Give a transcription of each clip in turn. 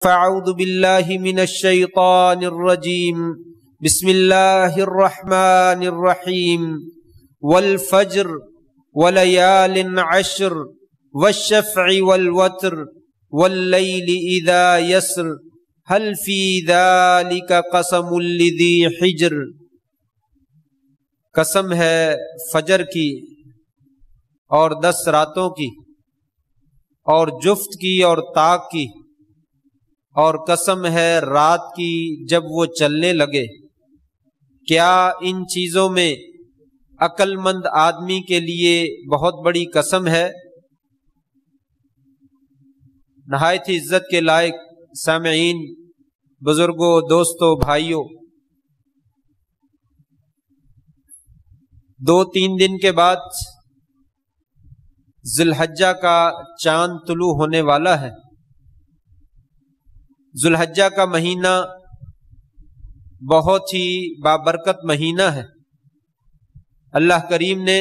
فاعوذ باللہ من الشیطان الرجیم بسم اللہ الرحمن الرحیم والفجر ولیال عشر والشفع والوتر واللیل اذا یسر هل فی ذلک قسم لذی حجر۔ قسم ہے فجر کی اور 10 راتوں کی اور جفت کی اور طاق کی، اور قسم ہے رات کی جب وہ چلنے لگے۔ کیا ان چیزوں میں عقل مند آدمی کے لیے بہت بڑی قسم ہے؟ نہایت ہی عزت کے لائق سامعین، بزرگوں، دوستوں، بھائیوں، 2-3 دن کے بعد ذی الحجہ کا چاند طلوع ہونے والا ہے۔ ذی الحجہ کا مہینہ بہت ہی بابرکت مہینہ ہے۔ اللہ کریم نے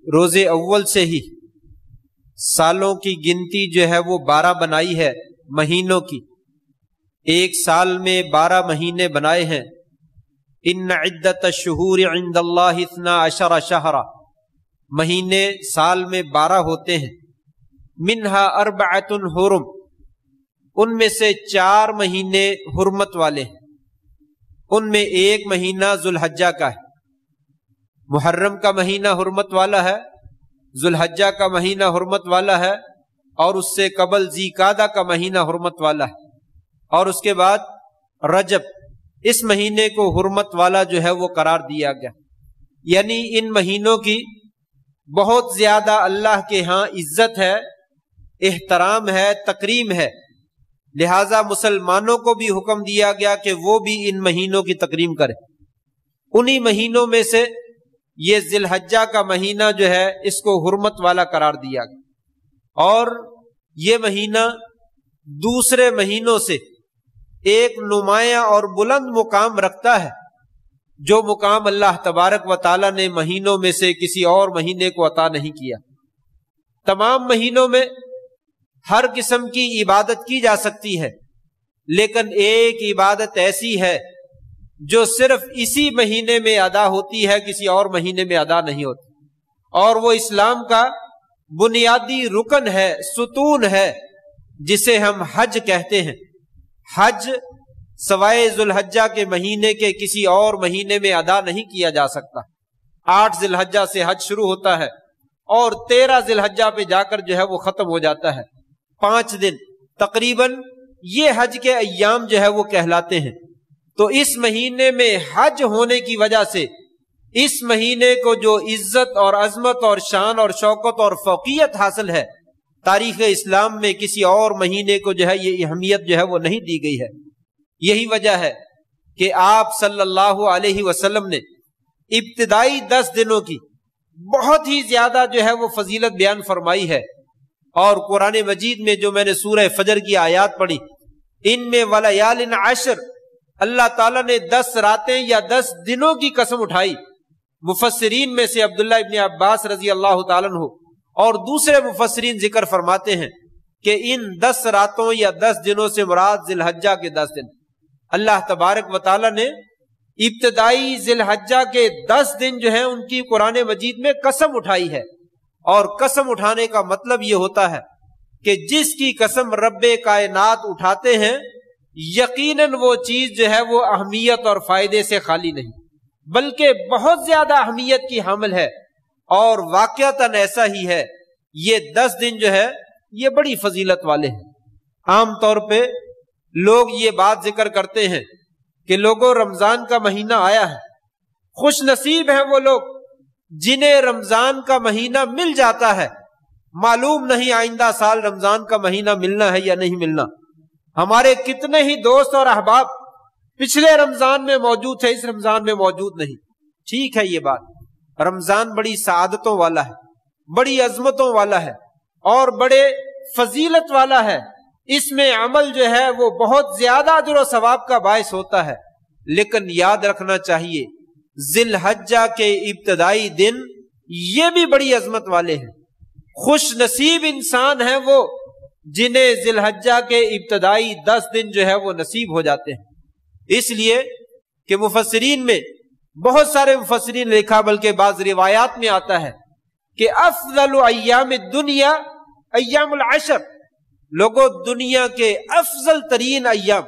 روز اول سے ہی سالوں کی گنتی جو ہے وہ 12 بنائی ہے، مہینوں کی۔ ایک سال میں 12 مہینے بنائے ہیں۔ ان عدت الشہور عند اللہ 12 شہرا، مہینے سال میں 12 ہوتے ہیں۔ منہا 4 حرم، ان میں سے 4 مہینے حرمت والے ہیں۔ ان میں ایک مہینہ ذی الحجہ کا ہے۔ محرم کا مہینہ حرمت والا ہے، ذی الحجہ کا مہینہ حرمت والا ہے، اور اس سے قبل ذی قعدہ کا مہینہ حرمت والا ہے، اور اس کے بعد رجب، اس مہینے کو حرمت والا جو ہے وہ قرار دیا گیا۔ یعنی ان مہینوں کی بہت زیادہ اللہ کے ہاں عزت ہے، احترام ہے، تکریم ہے، لہذا مسلمانوں کو بھی حکم دیا گیا کہ وہ بھی ان مہینوں کی تکریم کرے۔ انہی مہینوں میں سے یہ ذی الحجہ کا مہینہ جو ہے اس کو حرمت والا قرار دیا گیا، اور یہ مہینہ دوسرے مہینوں سے ایک نمایاں اور بلند مقام رکھتا ہے، جو مقام اللہ تبارک و تعالی نے مہینوں میں سے کسی اور مہینے کو عطا نہیں کیا۔ تمام مہینوں میں ہر قسم کی عبادت کی جا سکتی ہے، لیکن ایک عبادت ایسی ہے جو صرف اسی مہینے میں ادا ہوتی ہے، کسی اور مہینے میں ادا نہیں ہوتی، اور وہ اسلام کا بنیادی رکن ہے، ستون ہے، جسے ہم حج کہتے ہیں۔ حج سوائے ذی الحجہ کے مہینے کے کسی اور مہینے میں ادا نہیں کیا جا سکتا۔ 8 ذی الحجہ سے حج شروع ہوتا ہے اور 13 ذی الحجہ پہ جا کر جو ہے وہ ختم ہو جاتا ہے۔ 5 دن تقریباً یہ حج کے ایام جو ہے وہ کہلاتے ہیں۔ تو اس مہینے میں حج ہونے کی وجہ سے اس مہینے کو جو عزت اور عظمت اور شان اور شوکت اور فوقیت حاصل ہے، تاریخ اسلام میں کسی اور مہینے کو جو ہے یہ اہمیت جو ہے وہ نہیں دی گئی ہے۔ یہی وجہ ہے کہ آپ صلی اللہ علیہ وسلم نے ابتدائی 10 دنوں کی بہت ہی زیادہ جو ہے وہ فضیلت بیان فرمائی ہے، اور قرآن مجید میں جو میں نے سورہ فجر کی آیات پڑھی، ان میں ولیال عشر، اللہ تعالیٰ نے 10 راتیں یا 10 دنوں کی قسم اٹھائی۔ مفسرین میں سے عبداللہ ابن عباس رضی اللہ تعالیٰ عنہ اور دوسرے مفسرین ذکر فرماتے ہیں کہ ان 10 راتوں یا 10 دنوں سے مراد ذی الحجہ کے 10 دن۔ اللہ تبارک و تعالیٰ نے ابتدائی ذی الحجہ کے 10 دن جو ہیں ان کی قرآن مجید میں قسم اٹھائی ہے، اور قسم اٹھانے کا مطلب یہ ہوتا ہے کہ جس کی قسم رب کائنات اٹھاتے ہیں، یقیناً وہ چیز جو ہے وہ اہمیت اور فائدے سے خالی نہیں، بلکہ بہت زیادہ اہمیت کی حامل ہے، اور واقعتاً ایسا ہی ہے۔ یہ 10 دن جو ہے یہ بڑی فضیلت والے ہیں۔ عام طور پہ لوگ یہ بات ذکر کرتے ہیں کہ لوگوں رمضان کا مہینہ آیا ہے، خوش نصیب ہیں وہ لوگ جنہیں رمضان کا مہینہ مل جاتا ہے، معلوم نہیں آئندہ سال رمضان کا مہینہ ملنا ہے یا نہیں ملنا۔ ہمارے کتنے ہی دوست اور احباب پچھلے رمضان میں موجود تھے، اس رمضان میں موجود نہیں۔ ٹھیک ہے، یہ بات، رمضان بڑی سعادتوں والا ہے، بڑی عظمتوں والا ہے، اور بڑے فضیلت والا ہے۔ اس میں عمل جو ہے وہ بہت زیادہ اجر و ثواب کا باعث ہوتا ہے، لیکن یاد رکھنا چاہیے ذی الحجہ کے ابتدائی دن یہ بھی بڑی عظمت والے ہیں۔ خوش نصیب انسان ہے وہ جنہیں ذی الحجہ کے ابتدائی 10 دن جو ہے وہ نصیب ہو جاتے ہیں۔ اس لیے کہ مفسرین میں بہت سارے مفسرین نے لکھا، بلکہ بعض روایات میں آتا ہے کہ افضل ایام الدنیا ایام العشر، لوگوں دنیا کے افضل ترین ایام،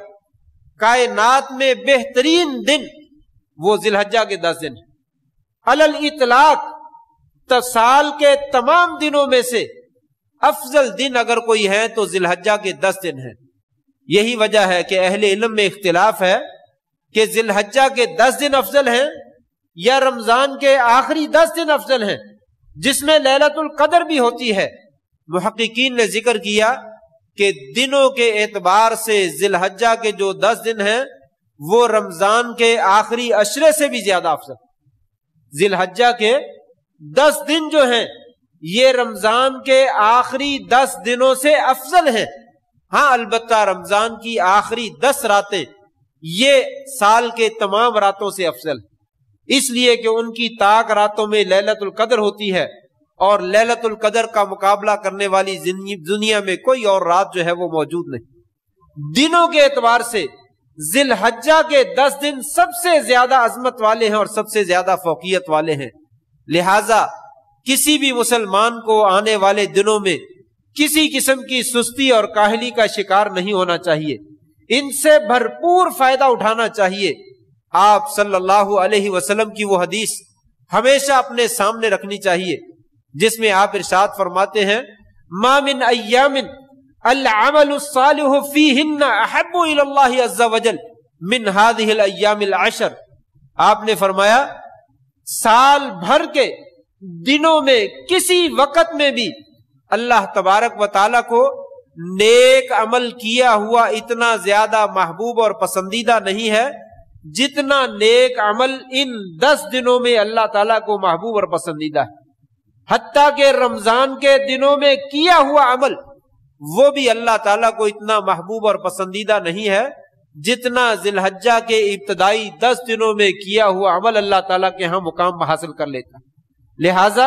کائنات میں بہترین دن وہ ذی الحجہ کے 10 دن، علی الاطلاق سال کے تمام دنوں میں سے افضل دن اگر کوئی ہے تو ذی الحجہ کے 10 دن ہیں۔ یہی وجہ ہے کہ اہل علم میں اختلاف ہے کہ ذی الحجہ کے 10 دن افضل ہیں یا رمضان کے آخری 10 دن افضل ہیں، جس میں لیلۃ القدر بھی ہوتی ہے۔ محققین نے ذکر کیا کہ دنوں کے اعتبار سے ذی الحجہ کے جو 10 دن ہیں وہ رمضان کے آخری عشرے سے بھی زیادہ افضل۔ ذی الحجہ کے 10 دن جو ہیں یہ رمضان کے آخری 10 دنوں سے افضل ہیں۔ ہاں البتہ رمضان کی آخری 10 راتیں یہ سال کے تمام راتوں سے افضل، اس لیے کہ ان کی طاق راتوں میں لیلۃ القدر ہوتی ہے، اور لیلۃ القدر کا مقابلہ کرنے والی دنیا میں کوئی اور رات جو ہے وہ موجود نہیں۔ دنوں کے اعتبار سے ذی الحجہ کے 10 دن سب سے زیادہ عظمت والے ہیں اور سب سے زیادہ فوقیت والے ہیں، لہذا کسی بھی مسلمان کو آنے والے دنوں میں کسی قسم کی سستی اور کاہلی کا شکار نہیں ہونا چاہیے، ان سے بھرپور فائدہ اٹھانا چاہیے۔ آپ صلی اللہ علیہ وسلم کی وہ حدیث ہمیشہ اپنے سامنے رکھنی چاہیے جس میں آپ ارشاد فرماتے ہیں ما من ایام العمل الصالح فیہن احب الی اللہ عز وجل من هذه الایام العشر۔ آپ نے فرمایا سال بھر کے دنوں میں کسی وقت میں بھی اللہ تبارک و تعالیٰ کو نیک عمل کیا ہوا اتنا زیادہ محبوب اور پسندیدہ نہیں ہے جتنا نیک عمل ان 10 دنوں میں اللہ تعالیٰ کو محبوب اور پسندیدہ ہے۔ حتیٰ کہ رمضان کے دنوں میں کیا ہوا عمل وہ بھی اللہ تعالیٰ کو اتنا محبوب اور پسندیدہ نہیں ہے جتنا ذی الحجہ کے ابتدائی 10 دنوں میں کیا ہوا عمل اللہ تعالیٰ کے ہاں مقام حاصل کر لیتا ہے۔ لہٰذا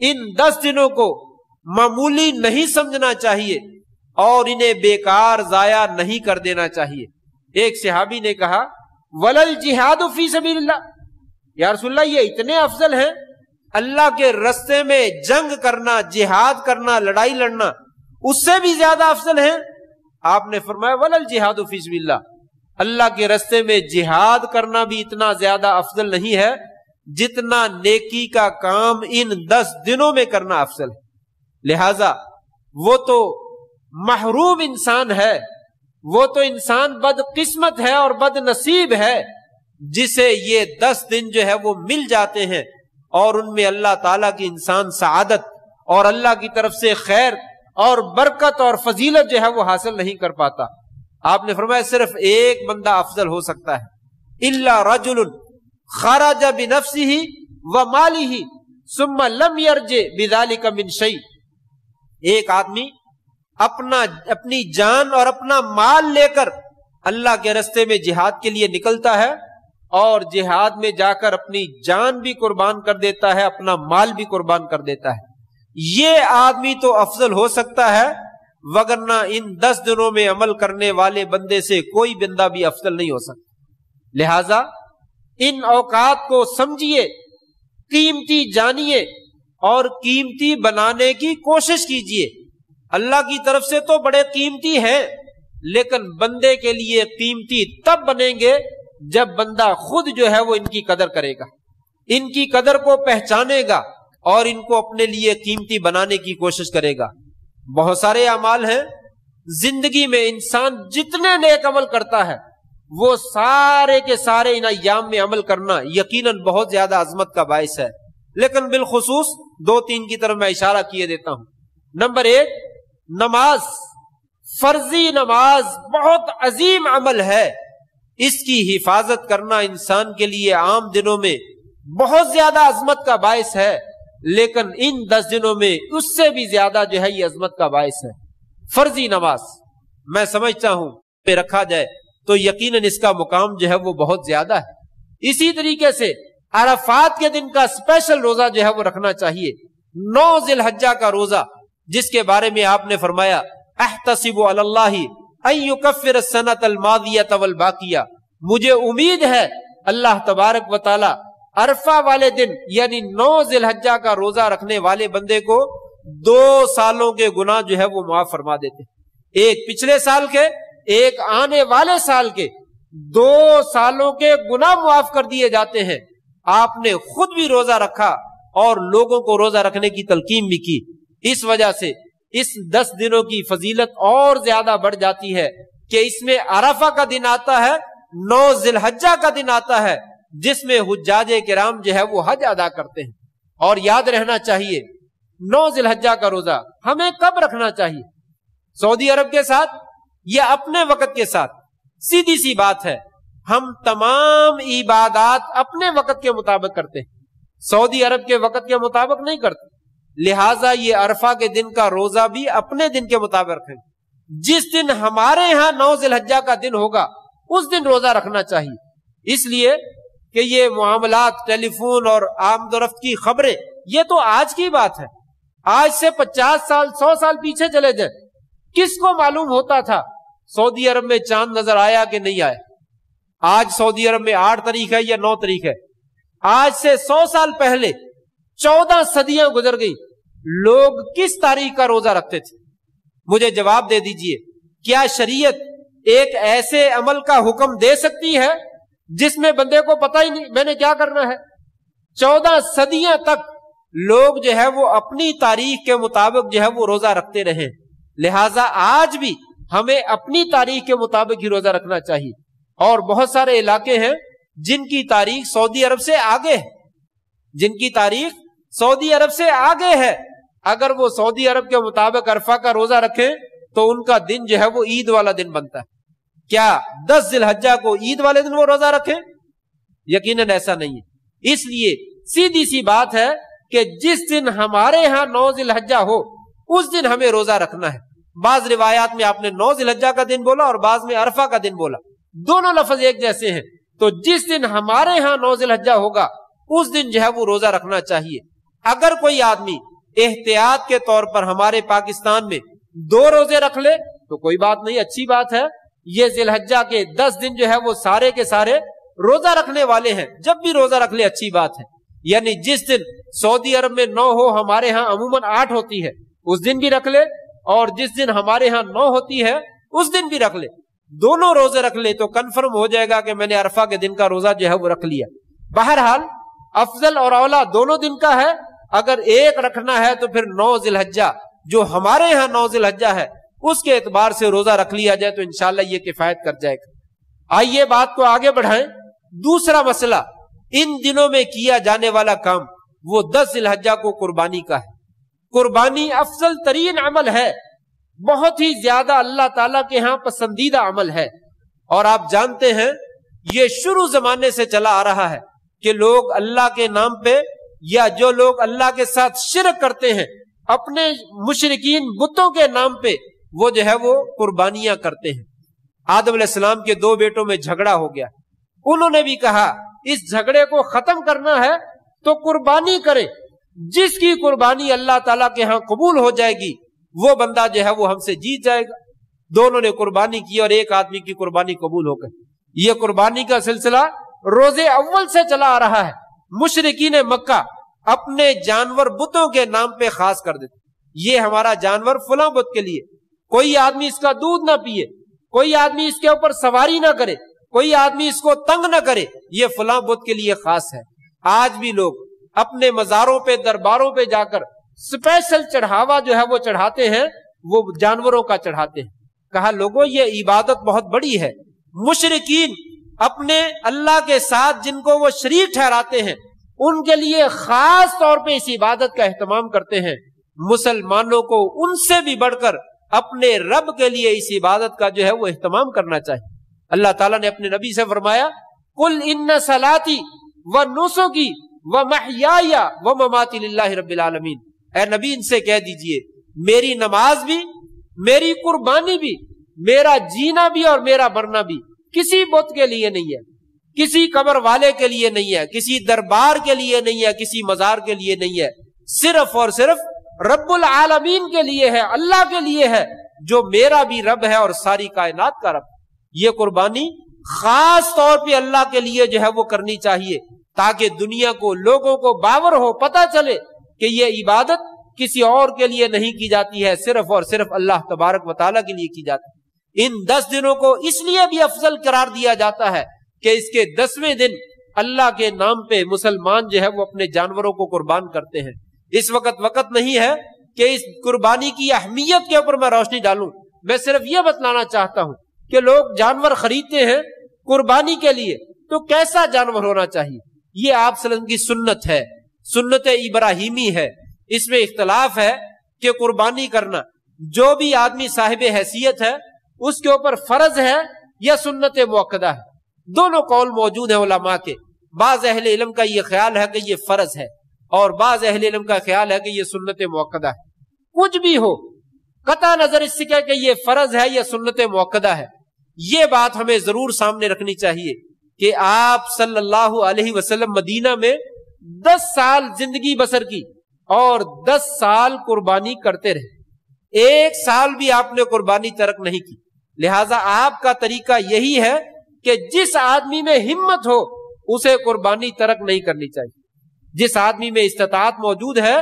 ان 10 دنوں کو معمولی نہیں سمجھنا چاہیے اور انہیں بیکار ضائع نہیں کر دینا چاہیے۔ ایک صحابی نے کہا ولل جہاد فی سبیل اللہ، یا رسول اللہ یہ اتنے افضل ہیں، اللہ کے رستے میں جنگ کرنا، جہاد کرنا، لڑائی لڑنا اس سے بھی زیادہ افضل ہیں؟ آپ نے فرمایا ولل جہاد فی سبیل اللہ، اللہ کے رستے میں جہاد کرنا بھی اتنا زیادہ افضل نہیں ہے جتنا نیکی کا کام ان 10 دنوں میں کرنا افضل ہے۔ لہذا وہ تو محروم انسان ہے، وہ تو انسان بد قسمت ہے اور بد نصیب ہے جسے یہ 10 دن جو ہے وہ مل جاتے ہیں اور ان میں اللہ تعالیٰ کی انسان سعادت اور اللہ کی طرف سے خیر اور برکت اور فضیلت جو ہے وہ حاصل نہیں کر پاتا۔ آپ نے فرمایا صرف ایک بندہ افضل ہو سکتا ہے، الا رجل خرج بنفسه وماله ثم لم يرجع بذلك من شيء، ایک آدمی اپنی جان اور اپنا مال لے کر اللہ کے رستے میں جہاد کے لیے نکلتا ہے اور جہاد میں جا کر اپنی جان بھی قربان کر دیتا ہے، اپنا مال بھی قربان کر دیتا ہے، یہ آدمی تو افضل ہو سکتا ہے، وگرنہ ان 10 دنوں میں عمل کرنے والے بندے سے کوئی بندہ بھی افضل نہیں ہو سکتا۔ لہذا ان اوقات کو سمجھیے، قیمتی جانیے اور قیمتی بنانے کی کوشش کیجیے۔ اللہ کی طرف سے تو بڑے قیمتی ہیں، لیکن بندے کے لیے قیمتی تب بنیں گے جب بندہ خود جو ہے وہ ان کی قدر کرے گا، ان کی قدر کو پہچانے گا اور ان کو اپنے لیے قیمتی بنانے کی کوشش کرے گا۔ بہت سارے اعمال ہیں زندگی میں، انسان جتنے نیک عمل کرتا ہے وہ سارے کے سارے ان ایام میں عمل کرنا یقیناً بہت زیادہ عظمت کا باعث ہے، لیکن بالخصوص 2-3 کی طرف میں اشارہ کیے دیتا ہوں۔ نمبر 1، نماز، فرضی نماز بہت عظیم عمل ہے، اس کی حفاظت کرنا انسان کے لیے عام دنوں میں بہت زیادہ عظمت کا باعث ہے، لیکن ان 10 دنوں میں اس سے بھی زیادہ جو ہے یہ عظمت کا باعث ہے۔ فرضی نماز میں سمجھتا ہوں پہ رکھا جائے تو یقیناً اس کا مقام جو ہے وہ بہت زیادہ ہے۔ اسی طریقے سے عرفات کے دن کا اسپیشل روزہ جو ہے وہ رکھنا چاہیے، 9 ذی الحجہ کا روزہ، جس کے بارے میں آپ نے فرمایا अहतसिबु अलल्लाहि अन युकफ्फिर सनत अलमादियत वल बाकिया, मुझे उम्मीद है अल्लाह तबारक व तआला अरफा वाले दिन यानी 9 जिलहज्जा का रोजा रखने वाले बंदे को 2 सालों के गुनाह जो है वो माफ फरमा देते, एक पिछले साल के, एक आने वाले साल के, 2 सालों के गुनाह माफ कर दिए जाते हैं। आपने खुद भी रोजा रखा और लोगों को रोजा रखने की तलकीन भी की। इस वजह से इस 10 दिनों की फजीलत और ज्यादा बढ़ जाती है कि इसमें अरफा का दिन आता है, 9 जिलहज्जा का दिन आता है, जिसमें हुज्जाजे किराम जो है वो हज अदा करते हैं। और याद रहना चाहिए 9 जिलहज्जा का रोजा हमें कब रखना चाहिए, सऊदी अरब के साथ या अपने वक्त के साथ? सीधी सी बात है, हम तमाम इबादात अपने वक्त के मुताबिक करते हैं, सऊदी अरब के वक्त के मुताबिक नहीं करते। लिहाजा ये अरफा के दिन का रोजा भी अपने दिन के मुताबिक रखें। जिस दिन हमारे यहाँ 9 जिलहज्जा का दिन होगा उस दिन रोजा रखना चाहिए, इसलिए कि ये मामलात, टेलीफोन और आमदोरफ्त की खबरें ये तो आज की बात है। आज से 50 साल 100 साल पीछे चले जाए, किसको मालूम होता था सऊदी अरब में चांद नजर आया कि नहीं आया? आज सऊदी अरब में 8 तारीख है या 9 तारीख है? आज से 100 साल पहले 14 सदियां गुजर गई, लोग किस तारीख का रोजा रखते थे? मुझे जवाब दे दीजिए, क्या शरीयत एक ऐसे अमल का हुक्म दे सकती है जिसमें बंदे को पता ही नहीं मैंने क्या करना है? 14 सदियां तक लोग जो है वो अपनी तारीख के मुताबिक जो है वो रोजा रखते रहे। लिहाजा आज भी हमें अपनी तारीख के मुताबिक ही रोजा रखना चाहिए। और बहुत सारे इलाके हैं जिनकी तारीख सऊदी अरब से आगे है, जिनकी तारीख सऊदी अरब से आगे है। अगर वो सऊदी अरब के मुताबिक अरफा का रोजा रखें तो उनका दिन जो है वो ईद वाला दिन बनता है। क्या 10 जिलहज्जा को ईद वाले दिन वो रोजा रखें? यकीनन ऐसा नहीं है। इसलिए सीधी सी बात है कि जिस दिन हमारे यहाँ 9 जिलहज्जा हो उस दिन हमें रोजा रखना है। बाज रिवायात में आपने 9 जिलहज्जा का दिन बोला और बाज में अरफा का दिन बोला, दोनों लफ्ज एक जैसे हैं। तो जिस दिन हमारे यहाँ 9 जिलहज्जा होगा उस दिन जो है वो रोजा रखना चाहिए। अगर कोई आदमी एहतियात के तौर पर हमारे पाकिस्तान में 2 रोजे रख ले तो कोई बात नहीं, अच्छी बात है। ये जिलहज्जा के 10 दिन जो है वो सारे के सारे रोजा रखने वाले हैं, जब भी रोजा रख ले अच्छी बात है। यानी जिस दिन सऊदी अरब में 9 हो, हमारे यहाँ अमूमन 8 होती है, उस दिन भी रख ले, और जिस दिन हमारे यहाँ 9 होती है उस दिन भी रख ले। दोनों रोजे रख ले तो कंफर्म हो जाएगा कि मैंने अरफा के दिन का रोजा जो है वो रख लिया। बहरहाल अफजल और औला दोनों दिन का है। अगर एक रखना है तो फिर 9 जिलहज्जा जो हमारे यहाँ 9 जिलहज्जा है उसके एतबार से रोजा रख लिया जाए तो इंशाअल्लाह ये किफायत कर जाएगा। आइए बात को आगे बढ़ाएं। दूसरा मसला, इन दिनों में किया जाने वाला काम वो 10 जिलहज्जा को कुर्बानी का है। कुर्बानी अफजल तरीन अमल है, बहुत ही ज्यादा अल्लाह ताला के यहाँ पसंदीदा अमल है। और आप जानते हैं ये शुरू जमाने से चला आ रहा है कि लोग अल्लाह के नाम पे या जो लोग अल्लाह के साथ शिरक करते हैं अपने मुशरिकीन बुतों के नाम पे वो जो है वो कुर्बानियां करते हैं। आदम अलैहिस्सलाम के 2 बेटों में झगड़ा हो गया, उन्होंने भी कहा इस झगड़े को खत्म करना है तो कुर्बानी करें, जिसकी कुर्बानी अल्लाह ताला के यहाँ कबूल हो जाएगी वो बंदा जो है वो हमसे जीत जाएगा। दोनों ने कुर्बानी की और एक आदमी की कुर्बानी कबूल हो गई। ये कुर्बानी का सिलसिला रोजे अव्वल से चला आ रहा है। मुशरिकीन मक्का अपने जानवर बुतों के नाम पे खास कर देते, ये हमारा जानवर फलां बुत के लिए, कोई आदमी इसका दूध ना पिए, कोई आदमी इसके ऊपर सवारी ना करे, कोई आदमी इसको तंग ना करे, ये फलां बुत के लिए खास है। आज भी लोग अपने मजारों पे दरबारों पे जाकर स्पेशल चढ़ावा जो है वो चढ़ाते हैं, वो जानवरों का चढ़ाते हैं। कहा लोगों ये इबादत बहुत बड़ी है। मुशरिकीन अपने अल्लाह के साथ जिनको वो शरीक ठहराते हैं उनके लिए खास तौर पे इस इबादत का एहतमाम करते हैं। मुसलमानों को उनसे भी बढ़कर अपने रब के लिए इस इबादत का जो है वो एहतमाम करना चाहिए। अल्लाह ताला ने अपने नबी से फरमाया कुल इन्ना सलाती व नुसुकी व महयाया व ममाती लिल्लाहि रब्बिल आलमीन। ऐ नबी इनसे कह दीजिए मेरी नमाज भी, मेरी कुर्बानी भी, मेरा जीना भी और मेरा मरना भी किसी बुत के लिए नहीं है, किसी कब्र वाले के लिए नहीं है, किसी दरबार के लिए नहीं है, किसी मजार के लिए नहीं है, सिर्फ और सिर्फ रब्बुल आलमीन के लिए है, अल्लाह के लिए है। जो मेरा भी रब है और सारी कायनात का रब। ये कुर्बानी खास तौर पे अल्लाह के लिए जो है वो करनी चाहिए, ताकि दुनिया को, लोगों को बावर हो, पता चले कि ये इबादत किसी और के लिए नहीं की जाती है, सिर्फ और सिर्फ अल्लाह तबारक व तआला के लिए की जाती है। इन 10 दिनों को इसलिए भी अफजल करार दिया जाता है कि इसके 10वें दिन अल्लाह के नाम पे मुसलमान जो है वो अपने जानवरों को कुर्बान करते हैं। इस वक्त नहीं है कि इस कुर्बानी की अहमियत के ऊपर मैं रोशनी डालूं। मैं सिर्फ ये बतलाना चाहता हूं कि लोग जानवर खरीदते हैं कुर्बानी के लिए, तो कैसा जानवर होना चाहिए? ये आप सल्लल्लाहु अलैहि वसल्लम की सुन्नत है, सुन्नत इब्राहिमी है। इसमें इख्तलाफ है कि कुर्बानी करना जो भी आदमी साहिब हैसियत है उसके ऊपर फर्ज है या सुन्नत मुअक्कदा है। दोनों कौल मौजूद है उलमा के। बाज अहले इल्म का ये ख्याल है कि ये फर्ज है और बाज अहले इल्म का ख्याल है कि ये सुन्नत मुअक्कदा है। कुछ भी हो, कता नजर इससे क्या कि ये फर्ज है या सुन्नत मुअक्कदा है, ये बात हमें जरूर सामने रखनी चाहिए कि आप सल्लल्लाहु अलैहि वसल्लम मदीना में 10 साल जिंदगी बसर की और 10 साल कुर्बानी करते रहे। 1 साल भी आपने कुर्बानी तर्क नहीं की। लिहाजा आपका तरीका यही है कि जिस आदमी में हिम्मत हो उसे कुर्बानी तर्क नहीं करनी चाहिए। जिस आदमी में इस्तिताअत मौजूद है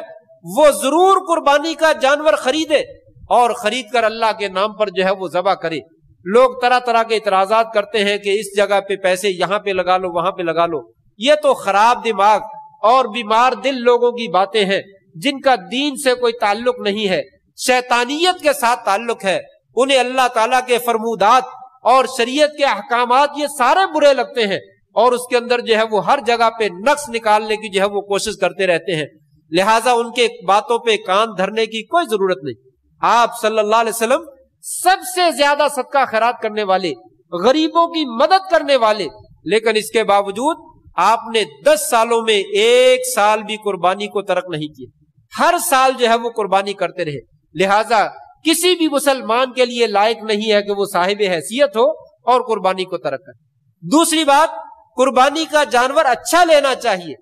वो जरूर कुर्बानी का जानवर खरीदे और खरीद कर अल्लाह के नाम पर जो है वो ज़बह करे। लोग तरह तरह के इतराजात करते हैं कि इस जगह पे पैसे यहां पे लगा लो, वहां पे लगा लो। ये तो खराब दिमाग और बीमार दिल लोगों की बातें हैं जिनका दीन से कोई ताल्लुक नहीं है, शैतानियत के साथ ताल्लुक है। उन्हें अल्लाह ताला के फरमूदात और शरीयत के अहकामात ये सारे बुरे लगते हैं और उसके अंदर जो है वो हर जगह पे नक्स निकालने की जो है वो कोशिश करते रहते हैं। लिहाजा उनके बातों पे कान धरने की कोई जरूरत नहीं। आप सल्लल्लाहु अलैहि वसल्लम सबसे ज्यादा सदका खैरात करने वाले, गरीबों की मदद करने वाले, लेकिन इसके बावजूद आपने 10 सालों में 1 साल भी कुर्बानी को तर्क नहीं किया। हर साल जो है वो कुर्बानी करते रहे। लिहाजा किसी भी मुसलमान के लिए लायक नहीं है कि वो साहिब हैसियत हो और कुर्बानी को तर्क करे। दूसरी बात, कुर्बानी का जानवर अच्छा लेना चाहिए,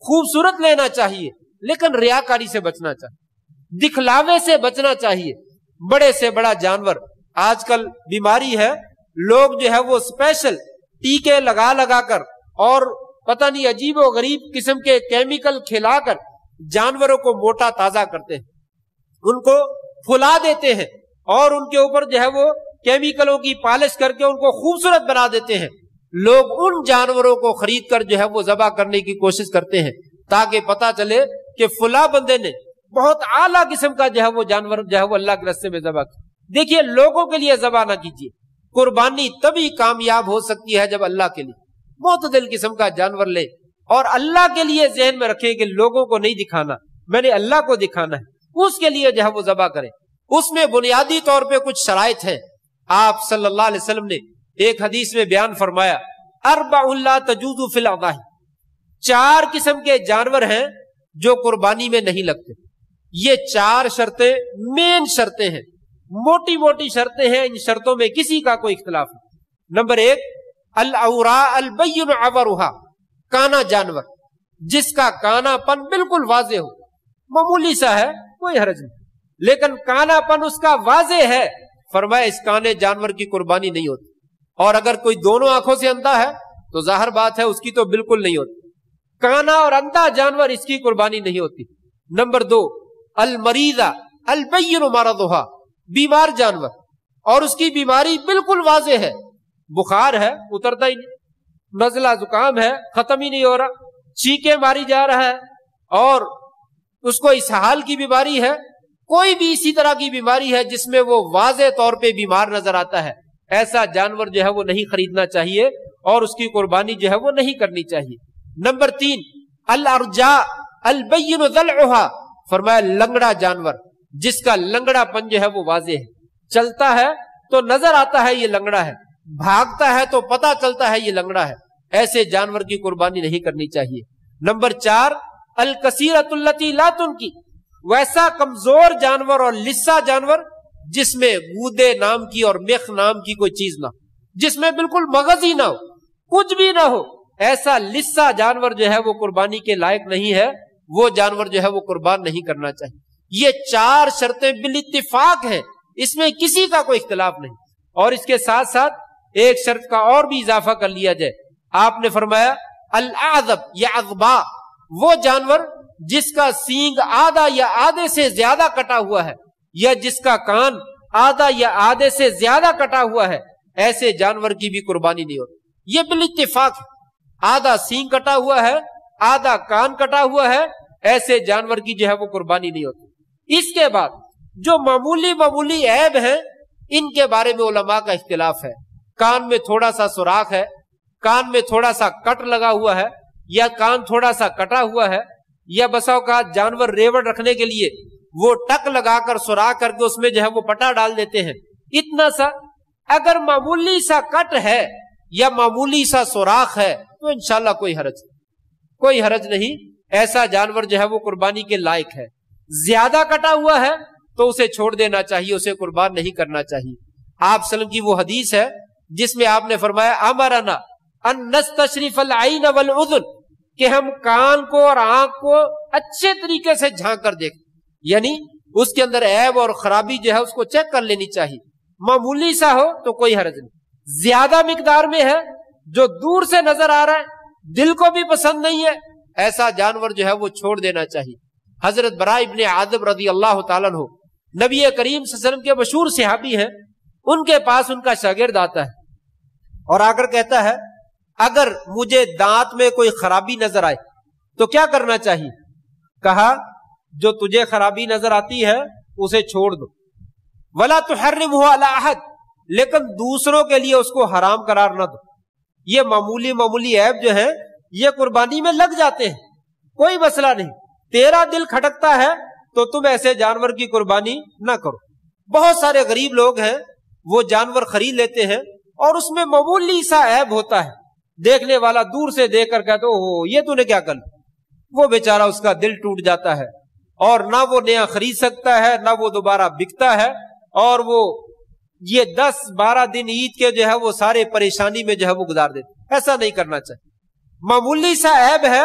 खूबसूरत लेना चाहिए, लेकिन रियाकारी से बचना चाहिए, दिखलावे से बचना चाहिए। बड़े से बड़ा जानवर, आजकल बीमारी है, लोग जो है वो स्पेशल टीके लगा लगा कर और पता नहीं अजीब और गरीब किस्म के केमिकल खिलाकर जानवरों को मोटा ताजा करते हैं, उनको फुला देते हैं और उनके ऊपर जो है वो केमिकलों की पॉलिश करके उनको खूबसूरत बना देते हैं। लोग उन जानवरों को खरीद कर जो है वो ज़बह करने की कोशिश करते हैं ताकि पता चले कि फुला बंदे ने बहुत आला किस्म का जो है वो जानवर जो है वो अल्लाह के रास्ते में ज़बह किया। देखिए, लोगों के लिए ज़बह ना कीजिए। कुर्बानी तभी कामयाब हो सकती है जब अल्लाह के लिए मुतदिल किस्म का जानवर ले और अल्लाह के लिए ज़हन में रखें कि लोगों को नहीं दिखाना, मैंने अल्लाह को दिखाना है, उसके लिए जो है वो ज़बह करें। उसमें बुनियादी तौर पे कुछ शराइत है। आप सल्लल्लाहु अलैहि वसल्लम ने एक हदीस में बयान फरमाया, अर्बउन ला तजूज़ु फिल अज़ाही, 4 किस्म के जानवर हैं जो कुर्बानी में नहीं लगते। ये 4 शर्तें मेन शर्तें हैं, मोटी मोटी शर्तें हैं। इन शर्तों में किसी का कोई इख्तिलाफ नहीं। नंबर 1, अल औरा अल बय्यिन अवरुहा, काना जानवर जिसका कानापन बिल्कुल वाजे हो, मामूली सा है, कोई हर्ज नहीं, लेकिन कानापन उसका वाजे है, फरमाया इस काने जानवर की कुर्बानी नहीं होती। और अगर कोई दोनों आंखों से अंधा है तो जाहिर बात है उसकी तो बिल्कुल नहीं होती। काना और अंधा जानवर, इसकी कुर्बानी नहीं होती। नंबर 2, अल मरीजा अल बय्यिन मरदुहा, बीमार जानवर और उसकी बीमारी बिल्कुल वाजे है, बुखार है उतरता ही नहीं, नजला जुकाम है खत्म ही नहीं हो रहा, चीखे मारी जा रहा है और उसको इसहाल की बीमारी है, कोई भी इसी तरह की बीमारी है जिसमें वो वाजे तौर पे बीमार नजर आता है, ऐसा जानवर जो है वो नहीं खरीदना चाहिए और उसकी कुर्बानी जो है वो नहीं करनी चाहिए। नंबर 3, अल अर्जा अल बय्यिन ज़लउहा, फरमाया लंगड़ा जानवर जिसका लंगड़ापन जो है वो वाजे है, चलता है तो नजर आता है ये लंगड़ा है, भागता है तो पता चलता है ये लंगड़ा है, ऐसे जानवर की कुर्बानी नहीं करनी चाहिए। नंबर 4, अल कसीरतुल लती ला तुनकी, वैसा कमजोर जानवर और लिस्सा जानवर जिसमें गूदे नाम की और मेख नाम की कोई चीज ना हो, जिसमें बिल्कुल मगज ही ना हो, कुछ भी ना हो, ऐसा लिस्सा जानवर जो है वो कुर्बानी के लायक नहीं है, वो जानवर जो है वो कुर्बान नहीं करना चाहिए। ये 4 शर्तें बिल इत्तिफाक हैं, اس میں کسی کا کوئی اختلاف نہیں. اور اس کے ساتھ ساتھ ایک شرط کا اور بھی اضافہ کر لیا جائے. آپ نے فرمایا الاعظم یا اغبا، وہ جانور جس کا سینگ آدھا یا آدھے سے زیادہ کٹا ہوا ہے، یا جس کا کان آدھا یا آدھے سے زیادہ کٹا ہوا ہے، ایسے جانور کی بھی قربانی نہیں ہوتی. یہ بالاتفاق ہے. آدھا سینگ کٹا ہوا ہے، آدھا کان کٹا ہوا ہے، ایسے جانور کی جو ہے وہ قربانی نہیں ہوتی. اس کے بعد جو معمولی عیب ہیں، ان کے بارے میں علماء کا اختلاف ہے. کان میں تھوڑا سا سوراخ ہے، کان میں تھوڑا سا کٹ لگا ہوا ہے، یا کان تھوڑا سا کٹا ہوا ہے، یا بسا اوقات جانور ریوڑ رکھنے کے لیے وہ ٹک لگا کر سوراخ کر کے اس میں جو ہے وہ پٹا ڈال دیتے ہیں. اتنا سا اگر معمولی سا کٹ ہے یا معمولی سا سوراخ ہے تو انشاءاللہ کوئی حرج نہیں. ایسا جانور جو ہے وہ قربانی کے لائق ہے. زیادہ کٹا ہوا ہے تو اسے چھوڑ دینا چاہیے، اسے قربان نہیں کرنا چاہیے. آپ صلی اللہ علیہ وسلم کی وہ حدیث ہے جس میں آپ نے فرمایا امرنا ان نستشرف العین والاذن، کہ ہم کان کو اور آنکھ کو اچھے طریقے سے جھانک کر دیکھیں، یعنی اس کے اندر عیب اور خرابی جو ہے اس کو چیک کر لینی چاہیے. معمولی سا ہو تو کوئی حرج نہیں. زیادہ مقدار میں ہے جو دور سے نظر آ رہا ہے، دل کو بھی پسند نہیں ہے، ایسا جانور جو ہے وہ چھوڑ دینا چاہیے. حضرت براء ابن عازب رضی اللہ تعالیٰ عنہ نبی کریم صلی اللہ علیہ وسلم کے مشہور صحابی ہیں. ان کے پاس ان کا شاگرد آتا ہے اور آ کر کہتا ہے اگر مجھے دانت میں کوئی خرابی نظر آئے تو کیا کرنا چاہیے؟ کہا جو تجھے خرابی نظر آتی ہے اسے چھوڑ دو. ولا تحرمہ علی احد، لیکن دوسروں کے لیے اس کو حرام قرار نہ دو. یہ معمولی عیب جو ہے یہ قربانی میں لگ جاتے ہیں، کوئی مسئلہ نہیں. تیرا دل کھٹکتا ہے تو تم ایسے جانور کی قربانی نہ کرو. بہت سارے غریب لوگ ہیں وہ جانور خرید لیتے ہیں اور اس میں معمولی سا عیب ہوتا ہے، دیکھنے والا دور سے دیکھ کر کہتا ہو یہ تو نے کیا کر، وہ بیچارہ اس کا دل ٹوٹ جاتا ہے اور نہ وہ نیا خرید سکتا ہے نہ وہ دوبارہ بکتا ہے، اور وہ یہ 10-12 دن عید کے جو ہے وہ سارے پریشانی میں جو ہے وہ گزار دیتے. ایسا نہیں کرنا چاہیے. معمولی سا عیب ہے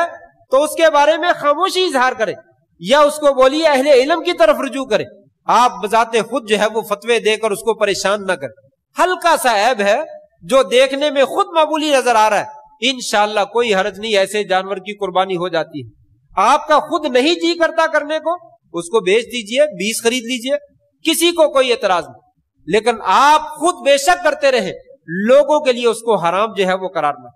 تو اس کے بارے میں خاموشی اظہار کرے یا اس کو بولیے اہل علم کی طرف رجوع کرے. آپ بذات خود جو ہے وہ فتوے دے کر اس کو پریشان نہ کریں. ہلکا سا عیب ہے جو دیکھنے میں خود معمولی نظر آ رہا ہے، انشاءاللہ کوئی حرج نہیں، ایسے جانور کی قربانی ہو جاتی ہے. آپ کا خود نہیں جی کرتا کرنے کو، اس کو بیچ دیجئے، 20 خرید لیجئے، کسی کو کوئی اعتراض نہیں. لیکن آپ خود بے شک کرتے رہے، لوگوں کے لیے اس کو حرام جو ہے وہ قرار نہ.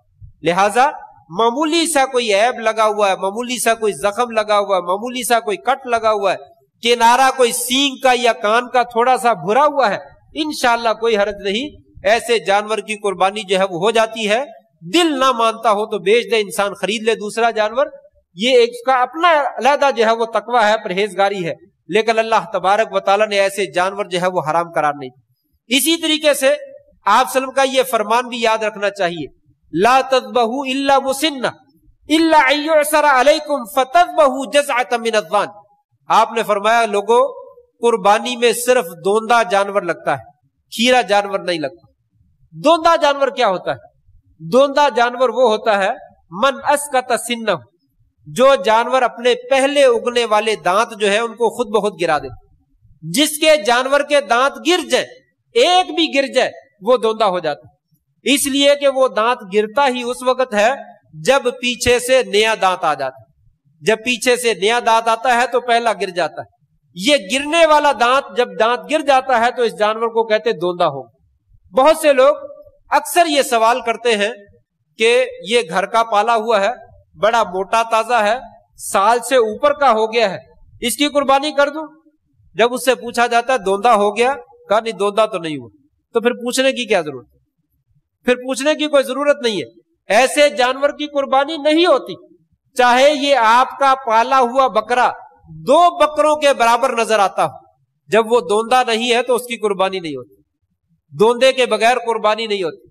لہٰذا معمولی سا کوئی عیب لگا ہوا ہے، معمولی سا کوئی زخم لگا ہوا ہے، معمولی سا کوئی کٹ لگا ہوا ہے، کنارہ کوئی سینگ کا یا کان کا تھوڑا سا بھرا ہوا ہے، انشاءاللہ کوئی حرج نہیں. ایسے جانور کی قربانی جو ہے وہ ہو جاتی ہے. دل نہ مانتا ہو تو بیچ دے، انسان خرید لے دوسرا جانور. یہ ایک کا اپنا علیحدہ جو ہے وہ تقوی ہے، پرہیزگاری ہے، لیکن اللہ تبارک و تعالیٰ نے ایسے جانور جو ہے وہ حرام قرار نہیں. اسی طریقے سے آپ صلی اللہ علیہ وسلم کا یہ فرمان بھی یاد رکھنا چاہیے، لا تذبحوا الا مسنہ الا ان یعصر علیکم فتذبحوا جزعۃ من الضان. آپ نے فرمایا لوگوں قربانی میں صرف دوندا جانور لگتا ہے، کھیرا جانور نہیں لگتا. دوندا جانور کیا ہوتا ہے؟ دوندا جانور وہ ہوتا ہے من اسقط سنہ، جو جانور اپنے پہلے اگنے والے دانت جو ہے ان کو خود بخود گرا دے. جس کے جانور کے دانت گر جائے، ایک بھی گر جائے، وہ دوندا ہو جاتا ہے. اس لیے کہ وہ دانت گرتا ہی اس وقت ہے جب پیچھے سے نیا دانت آ جاتا ہے. جب پیچھے سے نیا دانت آتا ہے تو پہلا گر جاتا ہے. یہ گرنے والا دانت جب دانت گر جاتا ہے تو اس جانور کو کہتے دوندا ہو. بہت سے لوگ اکثر یہ سوال کرتے ہیں کہ یہ گھر کا پالا ہوا ہے، بڑا موٹا تازہ ہے، سال سے اوپر کا ہو گیا ہے، اس کی قربانی کر دوں؟ جب اس سے پوچھا جاتا ہے دوندا ہو گیا، کہا نہیں دوندا تو نہیں ہوا. تو پھر پوچھنے کی کیا ضرورت؟ پھر پوچھنے کی کوئی ضرورت نہیں ہے. ایسے جانور کی قربانی نہیں ہوتی، چاہے یہ آپ کا پالا ہوا بکرا 2 بکروں کے برابر نظر آتا ہو. جب وہ دوندا نہیں ہے تو اس کی قربانی نہیں ہوتی. دوندے کے بغیر قربانی نہیں ہوتی.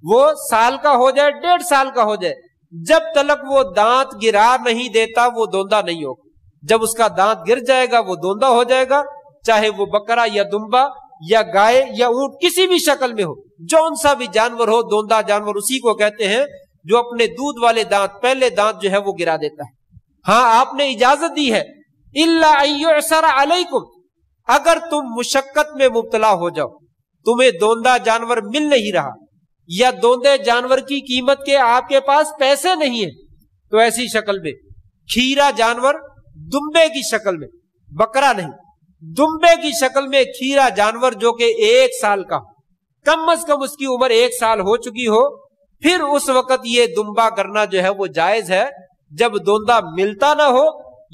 وہ سال کا ہو جائے، 1.5 سال کا ہو جائے، جب تلک وہ دانت گرا نہیں دیتا وہ دوندا نہیں ہوگا. جب اس کا دانت گر جائے گا وہ دوندا ہو جائے گا، چاہے وہ بکرا یا دمبا یا گائے یا اونٹ کسی بھی شکل میں ہو. جون سا بھی جانور ہو، دوندا جانور اسی کو کہتے ہیں جو اپنے دودھ والے دانت، پہلے دانت جو ہے وہ گرا دیتا ہے. ہاں آپ نے اجازت دی ہے الا ان یعصر علیکم، अगर तुम मुशक्कत में मुब्तला हो जाओ, तुम्हें दोंदा जानवर मिल नहीं रहा या दोंदे जानवर की कीमत के आपके पास पैसे नहीं है, तो ऐसी शक्ल में खीरा जानवर, दुम्बे की शक्ल में, बकरा नहीं, दुम्बे की शक्ल में खीरा जानवर जो कि 1 साल का, कम अज कम उसकी उम्र 1 साल हो चुकी हो, फिर उस वक्त ये दुम्बा करना जो है वो जायज है, जब दोंदा मिलता ना हो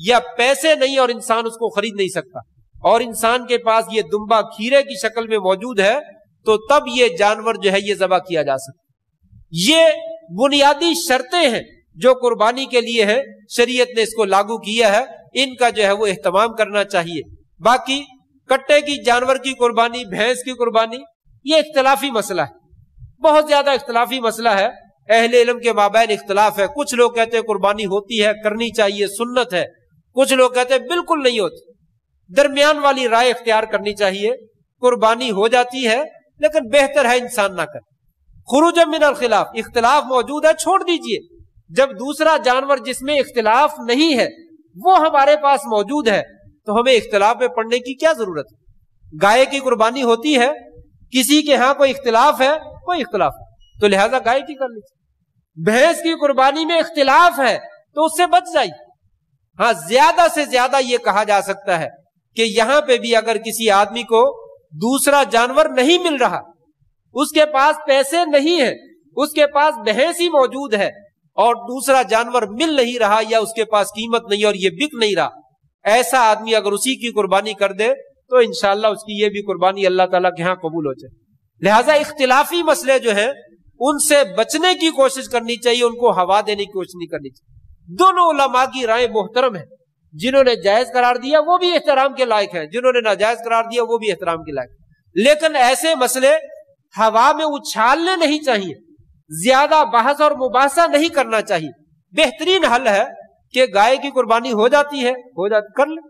या पैसे नहीं और इंसान उसको खरीद नहीं सकता और इंसान के पास ये दुम्बा खीरे की शक्ल में मौजूद है, तो तब ये जानवर जो है ये ज़बह किया जा सकता। ये बुनियादी शर्तें हैं जो कुर्बानी के लिए है, शरीयत ने इसको लागू किया है, इनका जो है वो एहतमाम करना चाहिए। बाकी कट्टे की जानवर की कुर्बानी, भैंस की कुर्बानी, ये इख्तलाफी मसला है, बहुत ज्यादा इख्तलाफी मसला है, अहले इल्म के माबैन इख्तलाफ है। कुछ लोग कहते हैं कुर्बानी होती है, करनी चाहिए, सुन्नत है, कुछ लोग कहते हैं बिल्कुल नहीं होती। दरमियान वाली राय इख्तियार करनी चाहिए, कुर्बानी हो जाती है लेकिन बेहतर है इंसान ना करे। खुरूज मिनल खिलाफ, इख्तिलाफ मौजूद है, छोड़ दीजिए। जब दूसरा जानवर जिसमें इख्तिलाफ नहीं है वो हमारे पास मौजूद है तो हमें इख्तिलाफ में पड़ने की क्या जरूरत है। गाय की कुर्बानी होती है, किसी के यहां कोई इख्तिलाफ है, कोई इख्तिलाफ है, तो लिहाजा गाय की कर लीजिए। भैंस की कुर्बानी में इख्तिलाफ है तो उससे बच जाइए। हाँ, ज्यादा से ज्यादा ये कहा जा सकता है कि यहां पे भी अगर किसी आदमी को दूसरा जानवर नहीं मिल रहा, उसके पास पैसे नहीं है, उसके पास भैंस ही मौजूद है और दूसरा जानवर मिल नहीं रहा या उसके पास कीमत नहीं और ये बिक नहीं रहा, ऐसा आदमी अगर उसी की कुर्बानी कर दे तो इंशाअल्लाह उसकी ये भी कुर्बानी अल्लाह ताला के यहां कबूल हो जाए। लिहाजा इख्तिलाफी मसले जो है उनसे बचने की कोशिश करनी चाहिए, उनको हवा देने की कोशिश नहीं करनी चाहिए। दोनों उलमा की राय मोहतरम है, जिन्होंने जायज करार दिया वो भी एहतराम के लायक है, जिन्होंने नाजायज करार दिया वो भी एहतराम के लायक, लेकिन ऐसे मसले हवा में उछालने नहीं चाहिए, ज्यादा बहस और मुबासा नहीं करना चाहिए। बेहतरीन हल है कि गाय की कुर्बानी हो जाती है, हो जाती, कर ले।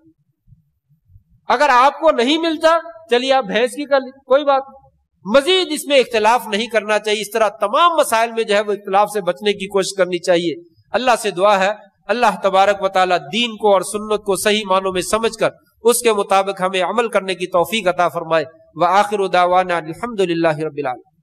अगर आपको नहीं मिलता चलिए आप भैंस की कर ली, कोई बात नहीं। मजीद इसमें इख्तिलाफ नहीं करना चाहिए। इस तरह तमाम मसाइल में जो है वो इख्तिलाफ से बचने की कोशिश करनी चाहिए। अल्लाह से दुआ है अल्लाह तबारक व तआला दीन को और सुन्नत को सही मानों में समझकर उसके मुताबिक हमें अमल करने की तौफीक अता फरमाए। व आखिर दावाना अल्हम्दुलिल्लाहि रब्बिल आलमीन।